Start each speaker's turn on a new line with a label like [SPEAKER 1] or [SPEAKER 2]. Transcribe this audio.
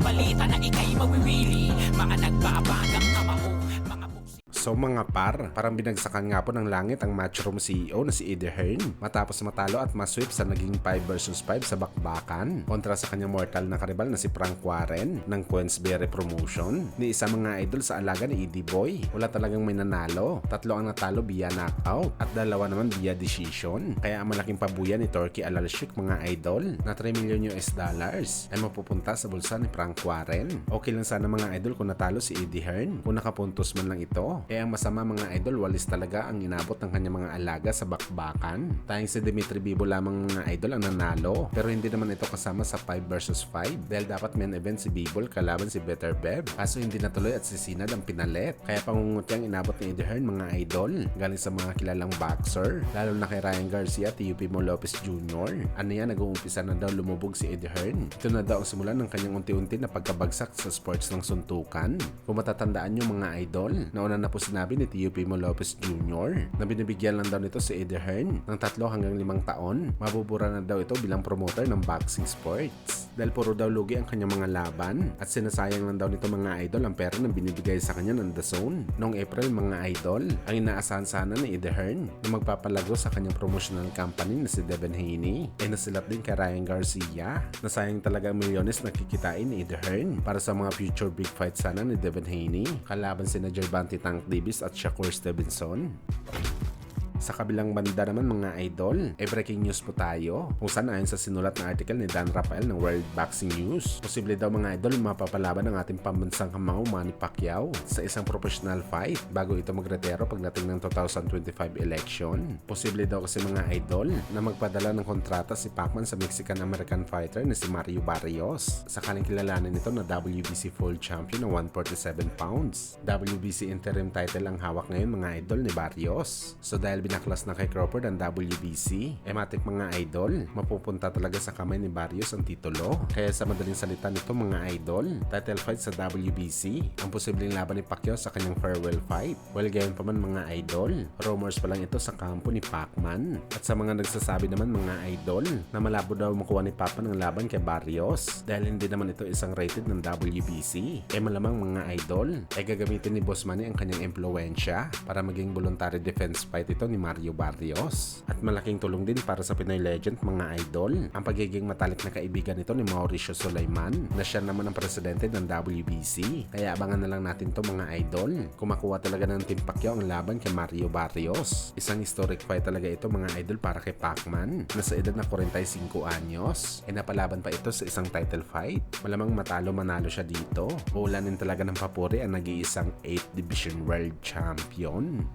[SPEAKER 1] balita na ika'y mawiwili. Mga nagbabagang kamao, mga buksi.
[SPEAKER 2] So mga parang binagsakan nga po ng langit ang Matchroom CEO na si Eddie Hearn matapos matalo at masweep sa naging 5 versus 5 sa bakbakan kontra sa kanyang mortal na karibal na si Frank Warren ng Queensberry Promotion. Ni isa mga idol sa alaga ni Eddie Boy, wala talagang may nanalo. 3 ang natalo via knockout at 2 naman via decision. Kaya ang malaking pabuya ni Turkey Alalshik mga idol na $3 million ay mapupunta sa bulsa ni Frank Warren. Okay lang sana mga idol kung natalo si Eddie Hearn, kung nakapuntos man lang ito. Ang masama mga idol, walis talaga ang inabot ng kanyang mga alaga sa bakbakan. Tayong si Dimitri Bivol lamang mga idol ang nanalo, pero hindi naman ito kasama sa 5 versus 5 dahil dapat main event si Bivol kalaban si Better Bev, kaso hindi natuloy at si Sinad ang pinalit. Kaya pangunguti ang inabot ni Eddie Hearn mga idol galing sa mga kilalang boxer, lalo na kay Ryan Garcia at Teofimo Lopez Jr. Ano yan, nag-uumpisa na daw lumubog si Eddie Hearn. Ito na daw ang simulan ng kanyang unti-unti na pagkabagsak sa sports ng suntukan. Kung matatandaan nyo mga idol, nauna na po sinabi ni Teofimo Lopez Jr. na binibigyan lang daw nito si Eddie Hearn ng 3 hanggang 5 taon. Mabubura na daw ito bilang promoter ng boxing sports dahil puro daw lugi ang kanyang mga laban at sinasayang lang daw nito mga idol ang pera na binibigay sa kanya ng The Zone. Noong April mga idol, ang inaasahan sana ni Eddie Hearn na magpapalago sa kanyang promotional company na si Devin Haney ay nasilap din kay Ryan Garcia. Nasayang talaga ang milyones na kikitain ni Eddie Hearn para sa mga future big fight sana ni Devin Haney kalaban sina Gervonta Tank Davis at Shakur Stevenson. Sa kabilang banda naman mga idol, breaking news po tayo kung saan ayon sa sinulat na article ni Dan Rafael ng World Boxing News, posible daw mga idol mapapalaban ng ating pambansang kamao Manny Pacquiao sa isang professional fight bago ito magretiro pagdating ng 2025 election. Posible daw kasi mga idol na magpadala ng kontrata si Pacman sa Mexican-American fighter na si Mario Barrios, sakaling kilalanin nito na WBC Full Champion ng 147 pounds. WBC interim title ang hawak ngayon mga idol ni Barrios. So dahil binaklas na kay Crawford ang WBC, matik mga idol, mapupunta talaga sa kamay ni Barrios ang titulo. Kaya sa madaling salita nito mga idol, title fight sa WBC ang posibleng laban ni Pacquiao sa kanyang farewell fight. Well, gayon pa man mga idol, rumors pa lang ito sa kampo ni Pacman. At sa mga nagsasabi naman mga idol na malabo daw makuha ni Pacman ang laban kay Barrios dahil hindi naman ito isang rated ng WBC, malamang mga idol gagamitin ni Boss Manny ang kanyang impluensya para maging voluntary defense fight ito ni Mario Barrios. At malaking tulong din para sa Pinoy legend mga idol ang pagiging matalik na kaibigan nito ni Mauricio Sulaiman na siya naman ang presidente ng WBC. Kaya abangan na lang natin to mga idol kung makuha talaga ng Team Pacquiao ang laban kay Mario Barrios. Isang historic fight talaga ito mga idol para kay Pacman na sa edad na 45 anyos napalaban pa ito sa isang title fight. Malamang matalo manalo siya dito. Ulanin talaga ng papuri ang nag-iisang 8th Division World Champion.